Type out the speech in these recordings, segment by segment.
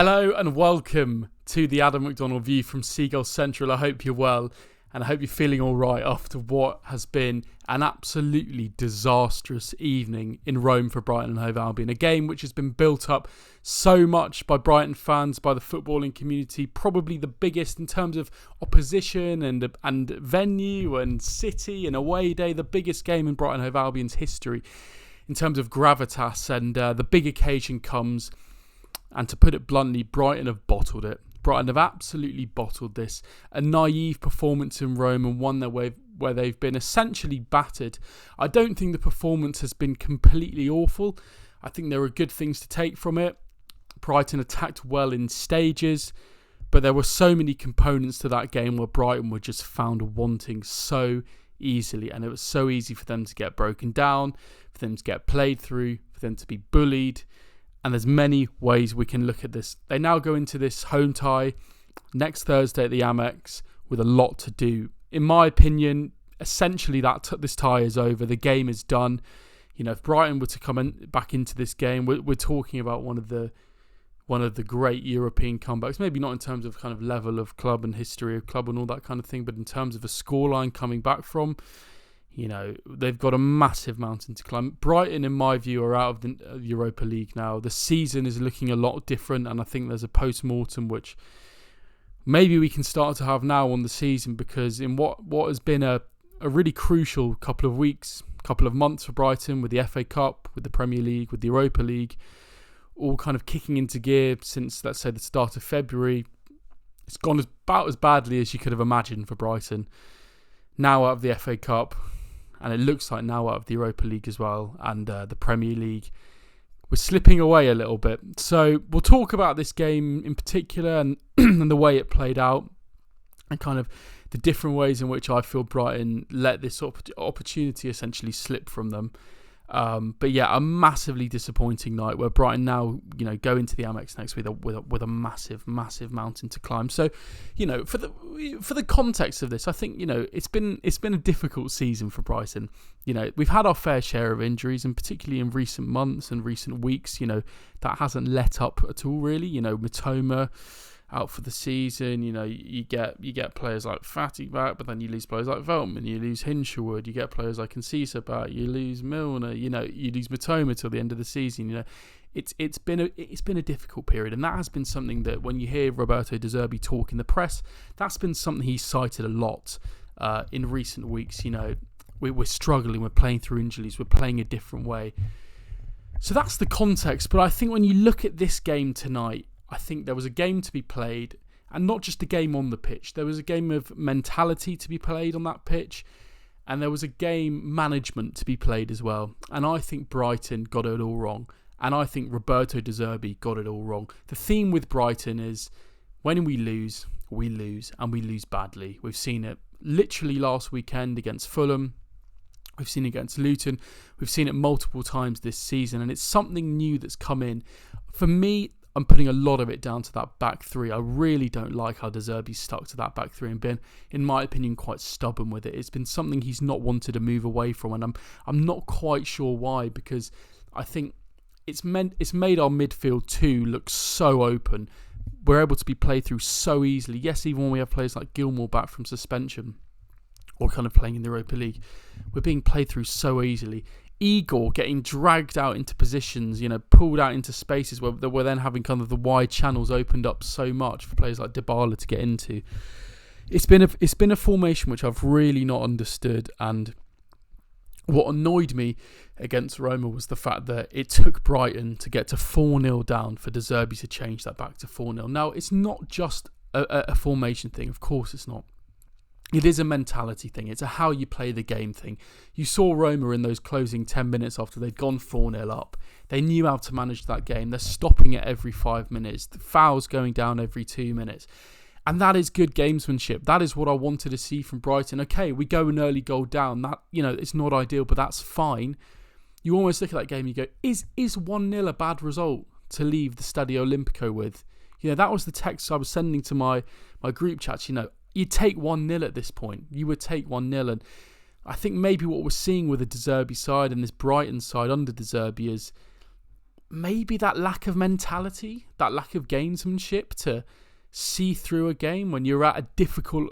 Hello and welcome to the Adam MacDonald view from Seagull Central. I hope you're well and I hope you're feeling all right after what has been an absolutely disastrous evening in Rome for Brighton and Hove Albion. A game which has been built up so much by Brighton fans, by the footballing community, probably the biggest in terms of opposition and venue and city and away day, the biggest game in Brighton Hove Albion's history in terms of gravitas, and the big occasion comes. And to put it bluntly, Brighton have bottled it. Brighton have absolutely bottled this. A naive performance in Rome and one where they've been essentially battered. I don't think the performance has been completely awful. I think there are good things to take from it. Brighton attacked well in stages, but there were so many components to that game where Brighton were just found wanting so easily. And it was so easy for them to get broken down, for them to get played through, for them to be bullied. And there's many ways we can look at this. They now go into this home tie next Thursday at the Amex with a lot to do. In my opinion, essentially this tie is over. The game is done. You know, if Brighton were to come back into this game, we're talking about one of the great European comebacks. Maybe not in terms of kind of level of club and history of club and all that kind of thing, but in terms of a scoreline coming back from. You know, they've got a massive mountain to climb. Brighton, in my view, are out of the Europa League now. The season is looking a lot different, and I think there's a post-mortem which maybe we can start to have now on the season, because in what has been a really crucial couple of weeks, couple of months for Brighton, with the FA Cup, with the Premier League, with the Europa League, all kind of kicking into gear since, let's say, the start of February. It's gone about as badly as you could have imagined for Brighton. Now out of the FA Cup, and it looks like now out of the Europa League as well, and the Premier League. We're slipping away a little bit. So we'll talk about this game in particular and, and the way it played out, and kind of the different ways in which I feel Brighton let this opportunity essentially slip from them. But yeah, a massively disappointing night where Brighton now, you know, go into the Amex next week with a massive mountain to climb. So, you know, for the context of this, I think, you know, it's been a difficult season for Brighton. You know, we've had our fair share of injuries, and particularly in recent months and recent weeks, you know, that hasn't let up at all really. You know, Matoma out for the season. You know, you get players like Fatty back, but then you lose players like Veltman, you lose Hinshelwood, you get players like Encisa back, you lose Milner, you know, you lose Matoma till the end of the season. You know, it's been a difficult period, and that has been something that when you hear Roberto De Zerbi talk in the press, that's been something he's cited a lot in recent weeks. You know, we're struggling, we're playing through injuries, we're playing a different way. So that's the context. But I think when you look at this game tonight, I think there was a game to be played, and not just a game on the pitch. There was a game of mentality to be played on that pitch, and there was a game management to be played as well. And I think Brighton got it all wrong, and I think Roberto De Zerbi got it all wrong. The theme with Brighton is when we lose, and we lose badly. We've seen it literally last weekend against Fulham. We've seen it against Luton. We've seen it multiple times this season, and it's something new that's come in. For me, I'm putting a lot of it down to that back three. I really don't like how De Zerbi stuck to that back three and been, in my opinion, quite stubborn with it. It's been something he's not wanted to move away from, and I'm not quite sure why, because I think it's made our midfield two look so open. We're able to be played through so easily. Yes, even when we have players like Gilmour back from suspension or kind of playing in the Europa League, we're being played through so easily. Igor getting dragged out into positions, you know, pulled out into spaces where we're then having kind of the wide channels opened up so much for players like Dybala to get into. It's been a formation which I've really not understood, and what annoyed me against Roma was the fact that it took Brighton to get to 4-0 down for De Zerbi to change that back to 4-0. Now, it's not just a formation thing, of course it's not. It is a mentality thing. It's a how you play the game thing. You saw Roma in those closing 10 minutes after they'd gone 4-0 up. They knew how to manage that game. They're stopping it every 5 minutes. The fouls going down every 2 minutes. And that is good gamesmanship. That is what I wanted to see from Brighton. Okay, we go an early goal down. That, you know, it's not ideal, but that's fine. You almost look at that game and you go, is 1-0 a bad result to leave the Stadio Olimpico with? You know, that was the text I was sending to my group chats, you know. You'd take 1-0 at this point. You would take 1-0. And I think maybe what we're seeing with the De Zerbi side and this Brighton side under De Zerbi is maybe that lack of mentality, that lack of gamesmanship to see through a game when you're at a difficult,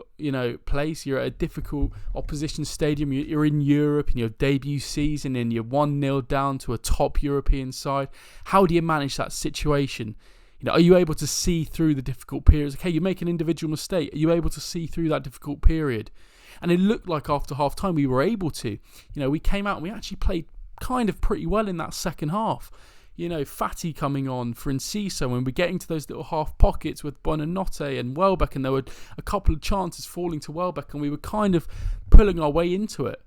place, you're at a difficult opposition stadium, you're in Europe in your debut season and you're 1-0 down to a top European side. How do you manage that situation? Are you able to see through the difficult periods? Okay, you make an individual mistake. Are you able to see through that difficult period? And it looked like after half time we were able to. We came out and we actually played kind of pretty well in that second half. Fatty coming on for Enciso, and we're getting to those little half pockets with Buonanotte and Welbeck, and there were a couple of chances falling to Welbeck, and we were kind of pulling our way into it.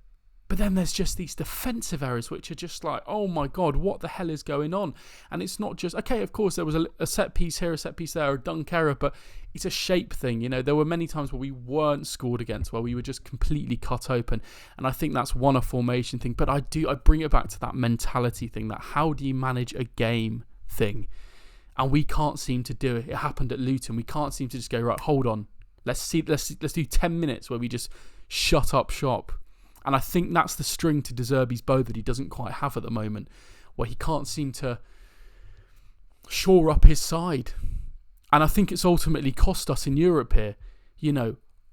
But then there's just these defensive errors which are just like, oh my God, what the hell is going on? And it's not just, okay, of course there was a set piece here, a set piece there, a dunk error, but it's a shape thing. There were many times where we weren't scored against, where we were just completely cut open. And I think that's a formation thing. But I bring it back to that mentality thing, that how do you manage a game thing? And we can't seem to do it. It happened at Luton. We can't seem to just go, right, hold on. Let's do 10 minutes where we just shut up shop. And I think that's the string to De Zerbi's bow that he doesn't quite have at the moment, where he can't seem to shore up his side. And I think it's ultimately cost us in Europe here.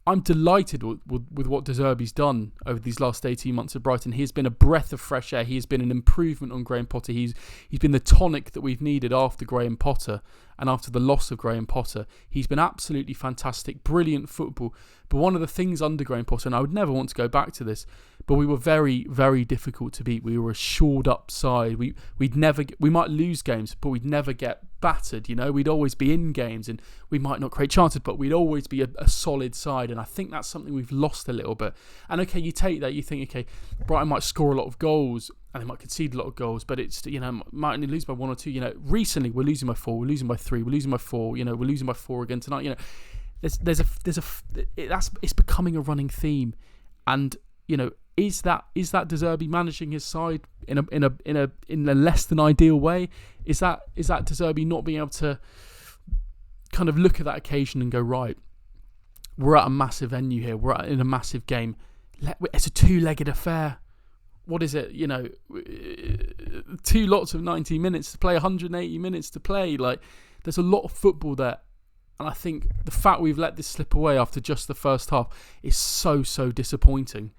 I'm delighted with what De Zerbi's done over these last 18 months at Brighton. He has been a breath of fresh air. He has been an improvement on Graham Potter. He's been the tonic that we've needed after Graham Potter and after the loss of Graham Potter. He's been absolutely fantastic, brilliant football. But one of the things under Graham Potter, and I would never want to go back to this, but we were very, very difficult to beat. We were a shored up side. We might lose games, but we'd never get battered. We'd always be in games, and we might not create chances, but we'd always be a solid side. And I think that's something we've lost a little bit. And okay, you take that, you think, okay, Brighton might score a lot of goals and they might concede a lot of goals, but it's, might only lose by 1 or 2. Recently we're losing by 4, we're losing by 3, we're losing by 4. We're losing by 4 again tonight. It's becoming a running theme. And is that De Zerbi managing his side in a less than ideal way? Is that De Zerbi not being able to kind of look at that occasion and go, right, we're at a massive venue here, we're in a massive game, it's a 2-legged affair. What is it? 2 lots of 90 minutes to play, 180 minutes to play. Like, there's a lot of football there. And I think the fact we've let this slip away after just the first half is so disappointing.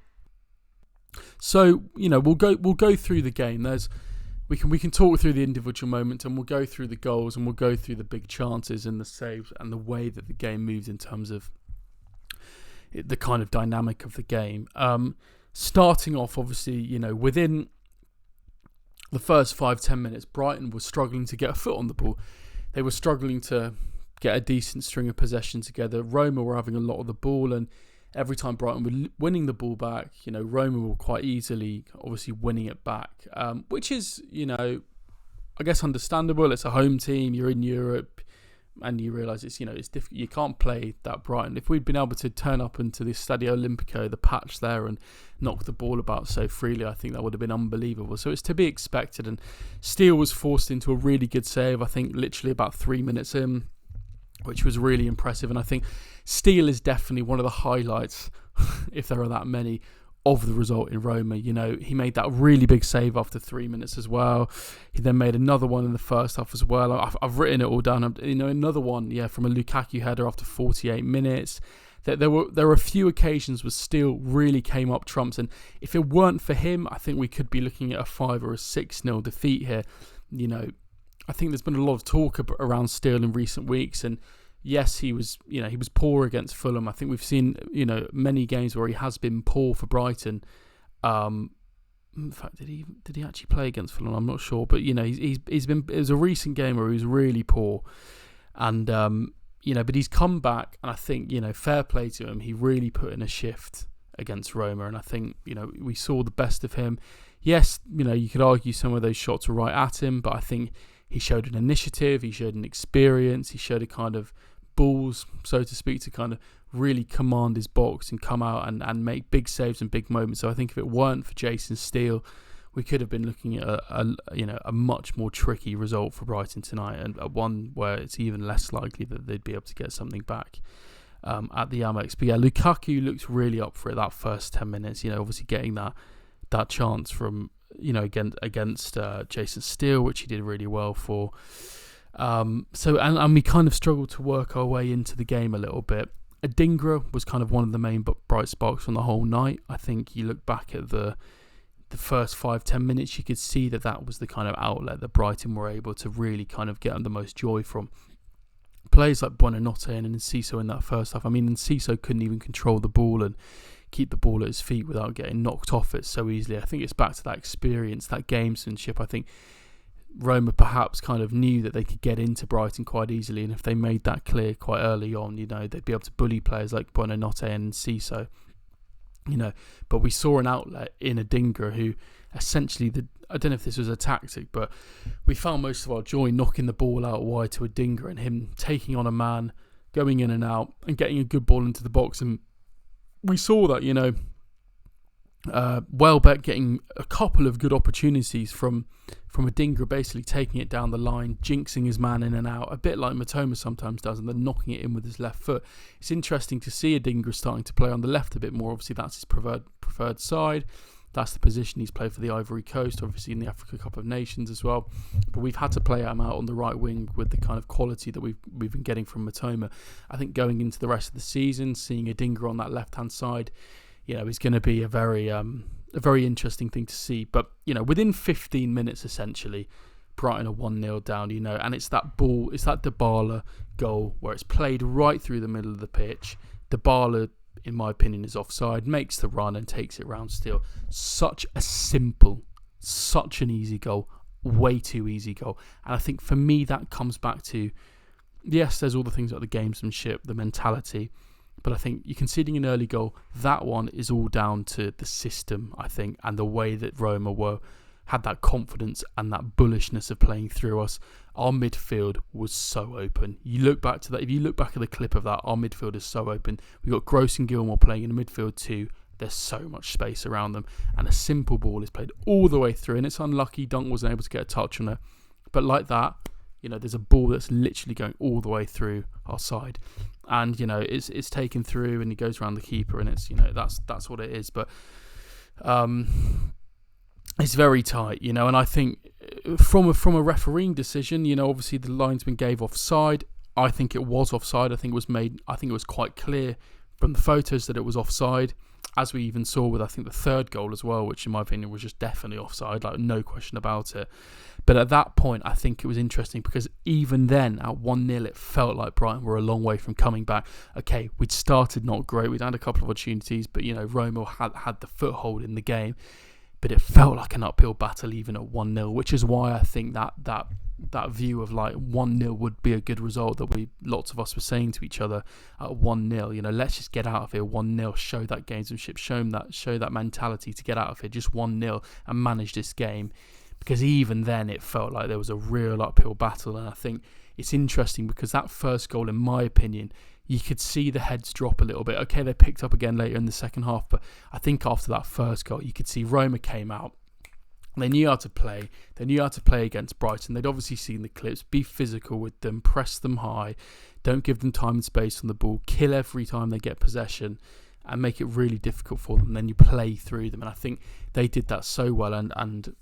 So, we'll go through the game. We can talk through the individual moments, and we'll go through the goals, and we'll go through the big chances and the saves and the way that the game moves in terms of the kind of dynamic of the game. Starting off, obviously, within the first 5-10 minutes, Brighton was struggling to get a foot on the ball. They were struggling to get a decent string of possession together. Roma were having a lot of the ball, and every time Brighton were winning the ball back, Roma were quite easily, obviously, winning it back, which is, I guess, understandable. It's a home team. You're in Europe, and you realise it's difficult. You can't play that Brighton. If we'd been able to turn up into the Stadio Olimpico, the patch there, and knock the ball about so freely, I think that would have been unbelievable. So it's to be expected. And Steele was forced into a really good save, I think, literally about 3 minutes in, which was really impressive. And I think Steele is definitely one of the highlights, if there are that many, of the result in Roma. He made that really big save after 3 minutes as well. He then made another one in the first half as well. I've written it all down. Another one, from a Lukaku header after 48 minutes. There were a few occasions where Steele really came up trumps, and if it weren't for him, I think we could be looking at a 5 or a 6-0 defeat here. I think there's been a lot of talk around Steele in recent weeks, and yes, he was poor against Fulham. I think we've seen, many games where he has been poor for Brighton. In fact, did he actually play against Fulham? I'm not sure, but he's been. It was a recent game where he was really poor, and but he's come back, and I think fair play to him. He really put in a shift against Roma, and I think we saw the best of him. Yes, you could argue some of those shots were right at him, but I think he showed an initiative, he showed an experience, he showed a kind of balls, so to speak, to kind of really command his box and come out and make big saves and big moments. So I think if it weren't for Jason Steele, we could have been looking at a much more tricky result for Brighton tonight, and one where it's even less likely that they'd be able to get something back at the Amex. But yeah, Lukaku looks really up for it that first 10 minutes. Obviously getting that chance from against Jason Steele, which he did really well for. And we kind of struggled to work our way into the game a little bit. Adingra was kind of one of the main bright sparks on the whole night. I think you look back at the first 5-10 minutes, you could see that was the kind of outlet that Brighton were able to really kind of get the most joy from. Players like Buonanotte and Enciso in that first half. I mean, Enciso couldn't even control the ball and keep the ball at his feet without getting knocked off it so easily. I think it's back to that experience, that gamesmanship. I think Roma perhaps kind of knew that they could get into Brighton quite easily, and if they made that clear quite early on, they'd be able to bully players like Buonanotte and Enciso. But we saw an outlet in Adingra who essentially, I don't know if this was a tactic, but we found most of our joy knocking the ball out wide to Adingra and him taking on a man, going in and out and getting a good ball into the box. And we saw that, Welbeck getting a couple of good opportunities from Adingra, basically taking it down the line, jinxing his man in and out, a bit like Matoma sometimes does, and then knocking it in with his left foot. It's interesting to see Adingra starting to play on the left a bit more. Obviously, that's his preferred side. That's the position he's played for the Ivory Coast, obviously in the Africa Cup of Nations as well. But we've had to play him out on the right wing with the kind of quality that we've been getting from Matoma. I think going into the rest of the season, seeing Adingra on that left-hand side, is going to be a very interesting thing to see. But, within 15 minutes, essentially, Brighton are 1-0 down, and it's that ball, it's that Dybala goal where it's played right through the middle of the pitch. Dybala, in my opinion, is offside, makes the run and takes it round Steele. Such a simple, such an easy goal, way too easy goal. And I think for me that comes back to, yes, there's all the things like the gamesmanship, the mentality, but I think you're conceding an early goal. That one is all down to the system, I think, and the way that Roma had that confidence and that bullishness of playing through us. Our midfield was so open. You look back to that. If you look back at the clip of that, our midfield is so open. We've got Gross and Gilmore playing in the midfield too. There's so much space around them, and a simple ball is played all the way through, and it's unlucky Dunk wasn't able to get a touch on it. But like that, there's a ball that's literally going all the way through our side, and it's taken through, and he goes around the keeper, and it's that's what it is. But it's very tight, and I think from a refereeing decision, obviously the linesman gave offside. I think it was offside. I think it was quite clear from the photos that it was offside, as we even saw with, I think, the third goal as well, which in my opinion was just definitely offside, like no question about it. But at that point, I think it was interesting because even then, at 1-0, it felt like Brighton were a long way from coming back. Okay, we'd started not great. We'd had a couple of opportunities, but, Roma had the foothold in the game. But it felt like an uphill battle even at 1-0, which is why I think that view of like 1-0 would be a good result that lots of us were saying to each other at 1-0. Let's just get out of here 1-0, show that gamesmanship, show that mentality to get out of here just 1-0 and manage this game. Because even then it felt like there was a real uphill battle, and I think it's interesting because that first goal, in my opinion, you could see the heads drop a little bit. Okay, they picked up again later in the second half, but I think after that first goal, you could see Roma came out. They knew how to play. They knew how to play against Brighton. They'd obviously seen the clips. Be physical with them. Press them high. Don't give them time and space on the ball. Kill every time they get possession and make it really difficult for them. And then you play through them. And I think they did that so well. And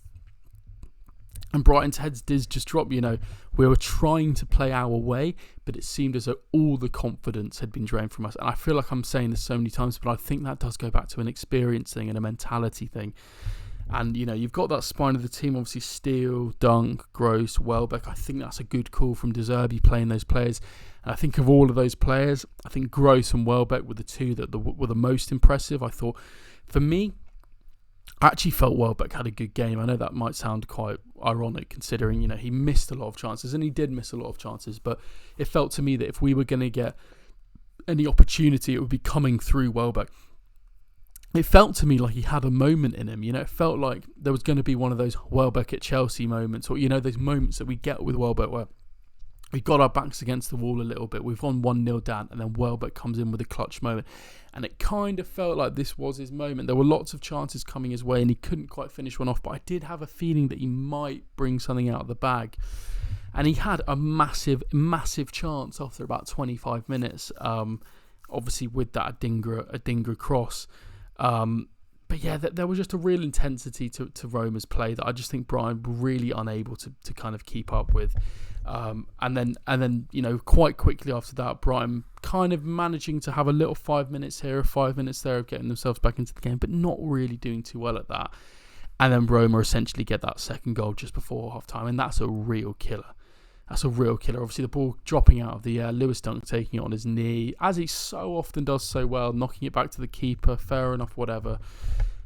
Brighton's heads did just drop. We were trying to play our way, but it seemed as though all the confidence had been drained from us. And I feel like I'm saying this so many times, but I think that does go back to an experience thing and a mentality thing. And, you've got that spine of the team, obviously Steele, Dunk, Gross, Welbeck. I think that's a good call from De Zerbi playing those players. And I think of all of those players, I think Gross and Welbeck were the two that were the most impressive. I thought, for me, I actually felt Welbeck had a good game. I know that might sound quite ironic considering, he missed a lot of chances, and he did miss a lot of chances. But it felt to me that if we were going to get any opportunity, it would be coming through Welbeck. It felt to me like he had a moment in him. It felt like there was going to be one of those Welbeck at Chelsea moments, or, those moments that we get with Welbeck where we got our backs against the wall a little bit. We've gone 1-0 down, and then Welbeck comes in with a clutch moment. And it kind of felt like this was his moment. There were lots of chances coming his way, and he couldn't quite finish one off. But I did have a feeling that he might bring something out of the bag. And he had a massive, massive chance after about 25 minutes, obviously with that Adingra cross. But yeah, there was just a real intensity to Roma's play that I just think Brighton were really unable to kind of keep up with. And then quite quickly after that, Brighton kind of managing to have a little 5 minutes here, 5 minutes there of getting themselves back into the game, but not really doing too well at that. And then Roma essentially get that second goal just before half time, and that's a real killer. That's a real killer. Obviously, the ball dropping out of the air, Lewis Dunk taking it on his knee, as he so often does so well, knocking it back to the keeper, fair enough, whatever.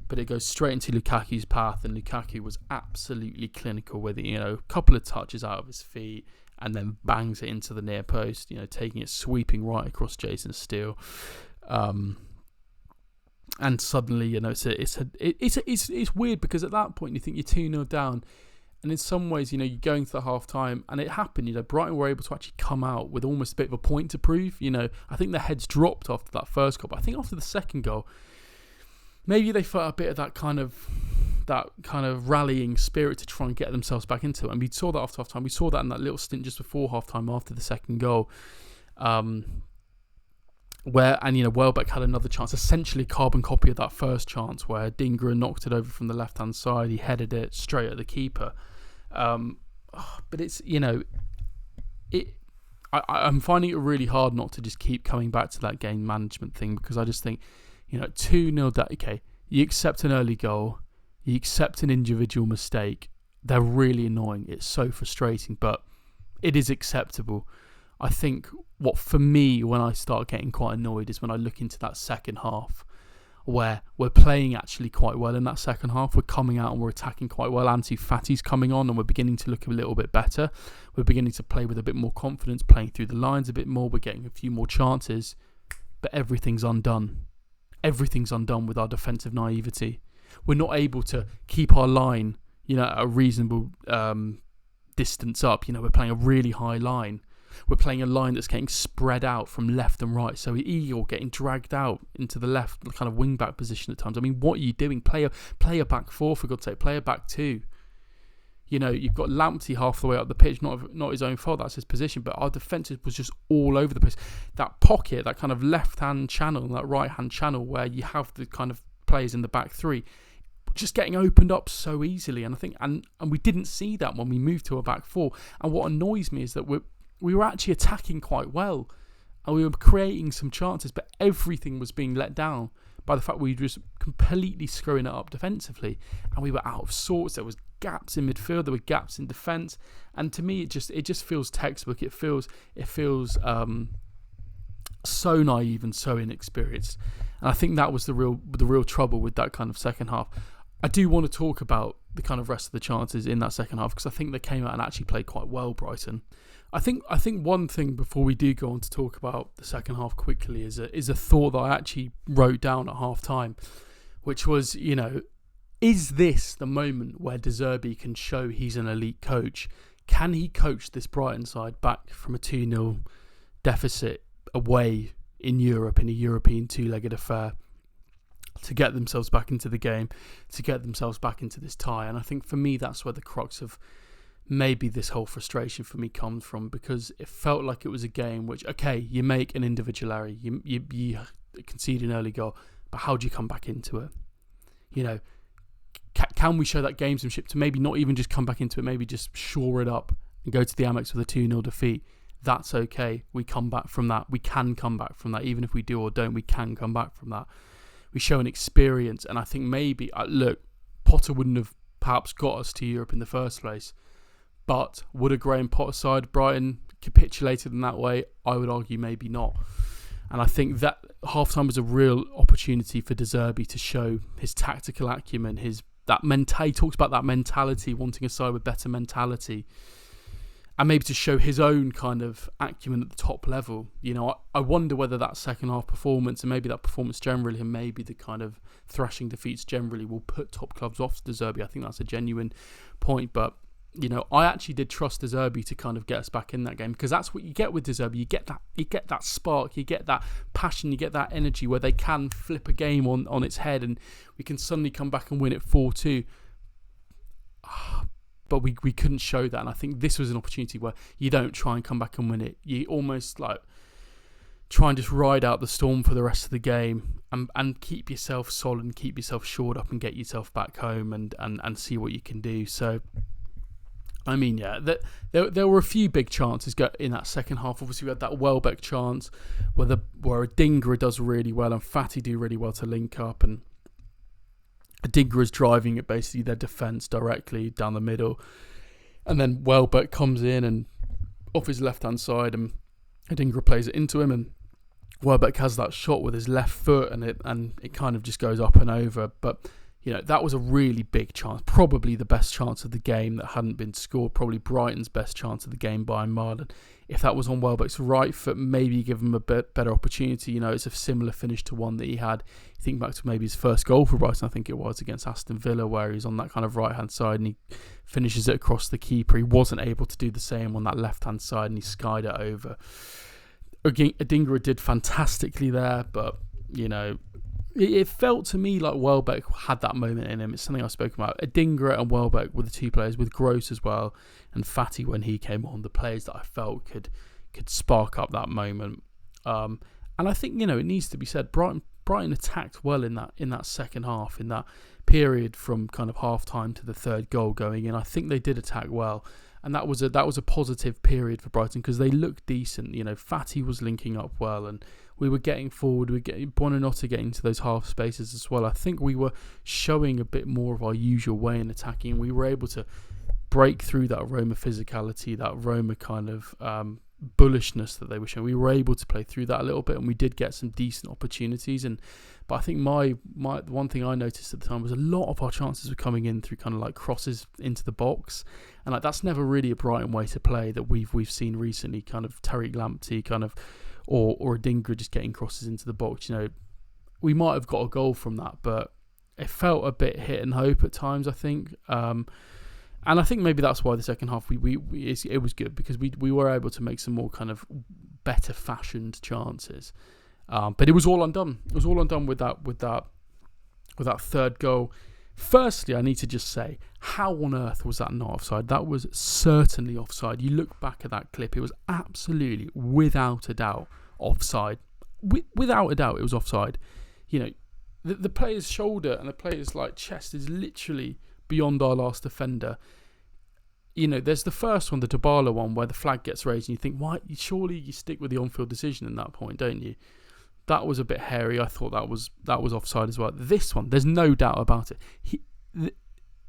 But it goes straight into Lukaku's path, and Lukaku was absolutely clinical with it. A couple of touches out of his feet, and then bangs it into the near post, taking it sweeping right across Jason Steele. And suddenly, it's weird because at that point you think you're 2-0 down. And in some ways, you're going to the half-time, and it happened. Brighton were able to actually come out with almost a bit of a point to prove. I think their heads dropped after that first goal, but I think after the second goal, maybe they felt a bit of that kind of rallying spirit to try and get themselves back into it. And we saw that after half-time. We saw that in that little stint just before half-time after the second goal, where Welbeck had another chance, essentially a carbon copy of that first chance, where Dingra knocked it over from the left-hand side. He headed it straight at the keeper. But it's I'm finding it really hard not to just keep coming back to that game management thing, because I just think 2-0 down. Okay, you accept an early goal, you accept an individual mistake. They're really annoying. It's so frustrating, but it is acceptable. I think what for me, when I start getting quite annoyed, is when I look into that second half, where we're playing actually quite well in that second half. We're coming out and we're attacking quite well. Ansu Fati's coming on and we're beginning to look a little bit better. We're beginning to play with a bit more confidence, playing through the lines a bit more. We're getting a few more chances, but everything's undone. Everything's undone with our defensive naivety. We're not able to keep our line, at a reasonable distance up. We're playing a really high line. We're playing a line that's getting spread out from left and right. So Igor getting dragged out into the left kind of wing back position at times. I mean, what are you doing? Play a back four, for God's sake. Play a back two. You've got Lamptey half the way up the pitch. Not his own fault. That's his position. But our defence was just all over the place. That pocket, that kind of left-hand channel, that right-hand channel where you have the kind of players in the back three, just getting opened up so easily. And I think, and we didn't see that when we moved to a back four. And what annoys me is that we were actually attacking quite well, and we were creating some chances, but everything was being let down by the fact we were just completely screwing it up defensively, and we were out of sorts. There was gaps in midfield, there were gaps in defence, and to me, it just feels textbook. It feels so naive and so inexperienced, and I think that was the real trouble with that kind of second half. I do want to talk about the kind of rest of the chances in that second half, because I think they came out and actually played quite well, Brighton. I think one thing before we do go on to talk about the second half quickly is a thought that I actually wrote down at half time, which was, is this the moment where De Zerbi can show he's an elite coach? Can he coach this Brighton side back from a 2-0 deficit away in Europe in a European two-legged affair to get themselves back into the game, to get themselves back into this tie? And I think for me, that's where the crux of maybe this whole frustration for me comes from, because it felt like it was a game which, okay, you make an individual error, you concede an early goal, but how do you come back into it? Can we show that gamesmanship to maybe not even just come back into it, maybe just shore it up and go to the Amex with a 2-0 defeat? That's okay. We come back from that. We can come back from that. Even if we do or don't, we can come back from that. We show an experience, and I think maybe, look, Potter wouldn't have perhaps got us to Europe in the first place. But would a Graham Potter side, Brighton, capitulated in that way? I would argue maybe not. And I think that half-time was a real opportunity for De Zerbi to show his tactical acumen, he talks about that mentality, wanting a side with better mentality, and maybe to show his own kind of acumen at the top level. I wonder whether that second half performance, and maybe that performance generally, and maybe the kind of thrashing defeats generally, will put top clubs off De Zerbi. I think that's a genuine point, but I actually did trust De Zerbi to kind of get us back in that game, because that's what you get with De Zerbi. You get that spark, you get that passion, you get that energy where they can flip a game on its head, and we can suddenly come back and win it 4-2. But we couldn't show that, and I think this was an opportunity where you don't try and come back and win it. You almost try and just ride out the storm for the rest of the game and keep yourself solid and keep yourself shored up and get yourself back home and see what you can do. So, I mean, yeah, there were a few big chances in that second half. Obviously, we had that Welbeck chance where Adingra does really well and Fatty do really well to link up, and Adingra is driving at basically their defence directly down the middle, and then Welbeck comes in and off his left-hand side, and Adingra plays it into him, and Welbeck has that shot with his left foot, and it kind of just goes up and over. But that was a really big chance, probably the best chance of the game that hadn't been scored, probably Brighton's best chance of the game by a mile. And if that was on Welbeck's right foot, maybe give him a bit better opportunity. It's a similar finish to one that he had. You think back to maybe his first goal for Brighton, I think it was against Aston Villa, where he's on that kind of right-hand side and he finishes it across the keeper. He wasn't able to do the same on that left-hand side and he skied it over. Adingra did fantastically there, but it felt to me like Welbeck had that moment in him. It's something I've spoken about. Adingra and Welbeck were the two players, with Gross as well, and Fatty when he came on, the players that I felt could spark up that moment. And I think it needs to be said, Brighton attacked well in that second half, in that period from kind of half time to the third goal going in. I think they did attack well. And that was a positive period for Brighton because they looked decent. Fatty was linking up well, and we were getting forward. We were getting Buonanotte getting into those half spaces as well. I think we were showing a bit more of our usual way in attacking. We were able to break through that Roma physicality, that Roma kind of bullishness that they were showing. We were able to play through that a little bit, and we did get some decent opportunities. But I think my one thing I noticed at the time was a lot of our chances were coming in through kind of like crosses into the box, and that's never really a Brighton way to play that we've seen recently. Kind of Tariq Lamptey, kind of or Adingra just getting crosses into the box. We might have got a goal from that, but it felt a bit hit and hope at times, I think. And I think maybe that's why the second half it was good, because we were able to make some more kind of better fashioned chances. But it was all undone. It was all undone with that third goal. Firstly, I need to just say, how on earth was that not offside? That was certainly offside. You look back at that clip, it was absolutely, without a doubt, offside. Without a doubt, it was offside. The player's shoulder and the player's chest is literally beyond our last defender. There's the first one, the Dybala one, where the flag gets raised and you think, why? Surely you stick with the on-field decision in that point, don't you? That was a bit hairy. I thought that was offside as well. This one, there's no doubt about it.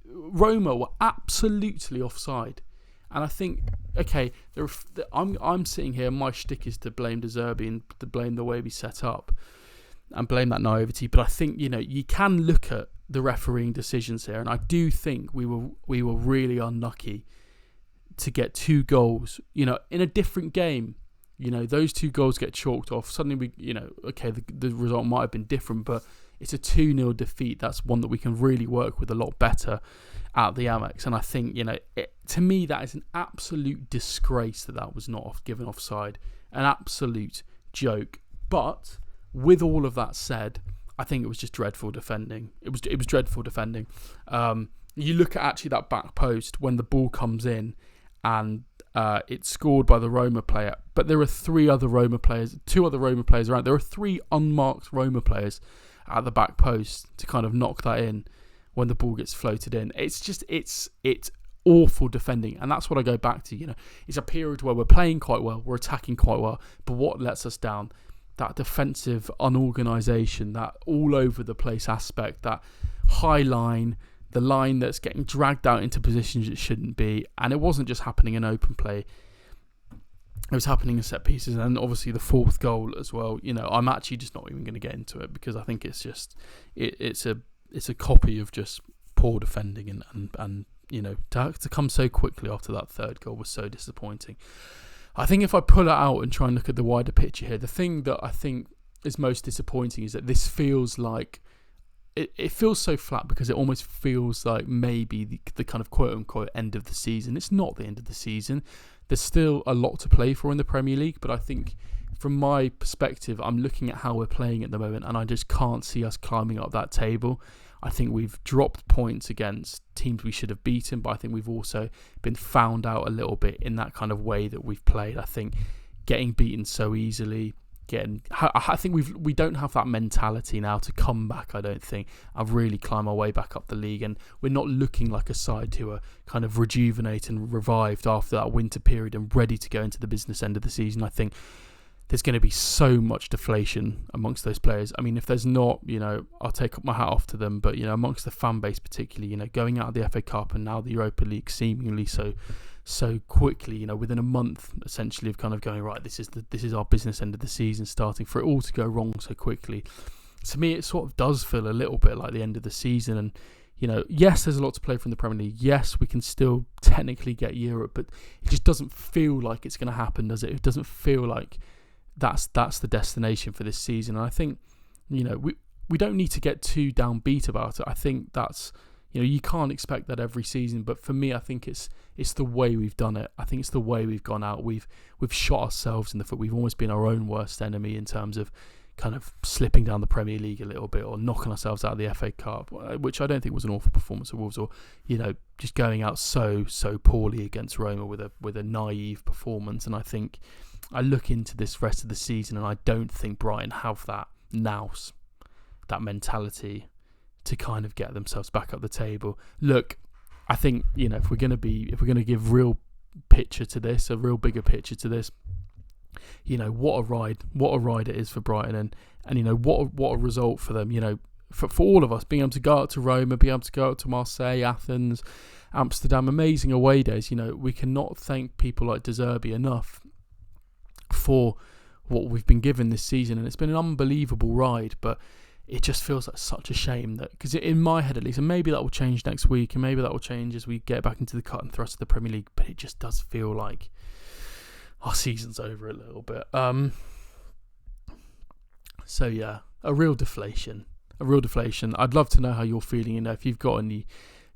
Roma were absolutely offside, and I think, okay, I'm sitting here. My shtick is to blame De Zerbi and to blame the way we set up and blame that naivety. But I think you can look at the refereeing decisions here, and I do think we were really unlucky to get 2 goals. In a different game. Those 2 goals get chalked off. Suddenly the result might have been different, but it's a 2-0 defeat. That's one that we can really work with a lot better at the Amex. And I think, to me, that is an absolute disgrace that was not given offside. An absolute joke. But with all of that said, I think it was just dreadful defending. It was dreadful defending. You look at actually that back post when the ball comes in and it's scored by the Roma player, but there are 2 other Roma players around. There are 3 unmarked Roma players at the back post to kind of knock that in when the ball gets floated in. It's awful defending, and that's what I go back to. It's a period where we're playing quite well, we're attacking quite well, but what lets us down? That defensive unorganisation, that all over the place aspect, that high line, the line that's getting dragged out into positions it shouldn't be. And it wasn't just happening in open play, it was happening in set pieces, and obviously the 4th goal as well. I'm actually just not even going to get into it, because I think it's just it's a copy of just poor defending, and to come so quickly after that 3rd goal was so disappointing. I think if I pull it out and try and look at the wider picture here, the thing that I think is most disappointing is that this feels like it feels so flat, because it almost feels like maybe the kind of quote-unquote end of the season. It's not the end of the season. There's still a lot to play for in the Premier League, but I think from my perspective, I'm looking at how we're playing at the moment, and I just can't see us climbing up that table. I think we've dropped points against teams we should have beaten, but I think we've also been found out a little bit in that kind of way that we've played. I think getting beaten so easily, again, I think we don't have that mentality now to come back, I don't think, and really climb our way back up the league. And we're not looking like a side who are kind of rejuvenated and revived after that winter period and ready to go into the business end of the season. I think there's going to be so much deflation amongst those players. I mean, if there's not, I'll take my hat off to them, but, amongst the fan base particularly, going out of the FA Cup and now the Europa League seemingly so quickly, within a month essentially of kind of going, right, this is our business end of the season starting, for it all to go wrong so quickly. To me, it sort of does feel a little bit like the end of the season. And, yes, there's a lot to play for in the Premier League. Yes, we can still technically get Europe, but it just doesn't feel like it's going to happen, does it? It doesn't feel like that's the destination for this season. And I think, we don't need to get too downbeat about it. I think that's, you can't expect that every season, but for me, I think it's the way we've done it. I think it's the way we've gone out. We've shot ourselves in the foot. We've almost been our own worst enemy in terms of kind of slipping down the Premier League a little bit, or knocking ourselves out of the FA Cup, which I don't think was an awful performance of Wolves, or just going out so poorly against Roma with a naive performance. And I think I look into this rest of the season, and I don't think Brighton have that nous, that mentality to kind of get themselves back up the table. Look, I think, if we're going to give real picture to this, a real bigger picture to this, what a ride it is for Brighton, and what a result for them, for all of us, being able to go out to Roma, being able to go out to Marseille, Athens, Amsterdam, amazing away days. We cannot thank people like De Zerbi enough for what we've been given this season, and it's been an unbelievable ride. But it just feels like such a shame that, because in my head at least, and maybe that will change next week, and maybe that will change as we get back into the cut and thrust of the Premier League, but it just does feel like our season's over a little bit. So yeah, a real deflation. I'd love to know how you're feeling. If you've got any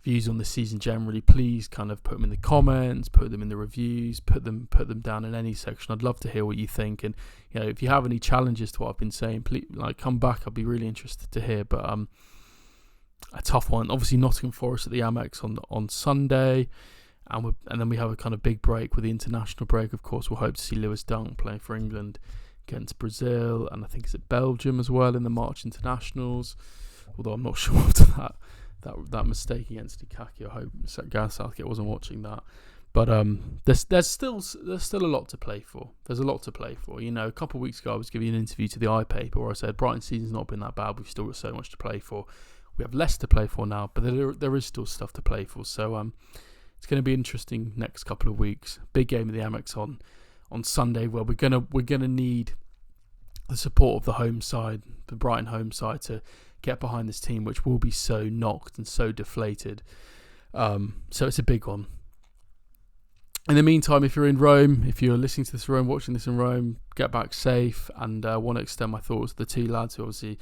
views on the season generally, please kind of put them in the comments, put them in the reviews, put them down in any section. I'd love to hear what you think. And if you have any challenges to what I've been saying, please come back. I'd be really interested to hear. But a tough one, obviously. Nottingham Forest at the Amex on Sunday, and then we have a kind of big break with the international break. Of course, we'll hope to see Lewis Dunk playing for England against Brazil, and I think it's at Belgium as well in the March internationals, although I'm not sure after that mistake against Lukaku. I hope Gareth Southgate wasn't watching that. But there's still a lot to play for. There's a lot to play for. A couple of weeks ago I was giving an interview to the iPaper where I said Brighton's season's not been that bad. We've still got so much to play for. We have less to play for now, but there is still stuff to play for. So it's going to be interesting next couple of weeks. Big game of the Amex on Sunday, where we're gonna need the support of the home side, the Brighton home side, to get behind this team, which will be so knocked and so deflated. So it's a big one. In the meantime, if you're in Rome, if you're listening to this in Rome, watching this in Rome, get back safe. And I want to extend my thoughts to the two lads who obviously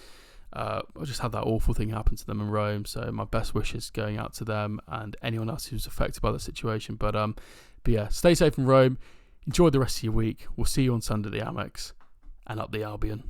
just had that awful thing happen to them in Rome. So my best wishes going out to them and anyone else who's affected by that situation. But yeah, stay safe in Rome. Enjoy the rest of your week. We'll see you on Sunday at the Amex and up the Albion.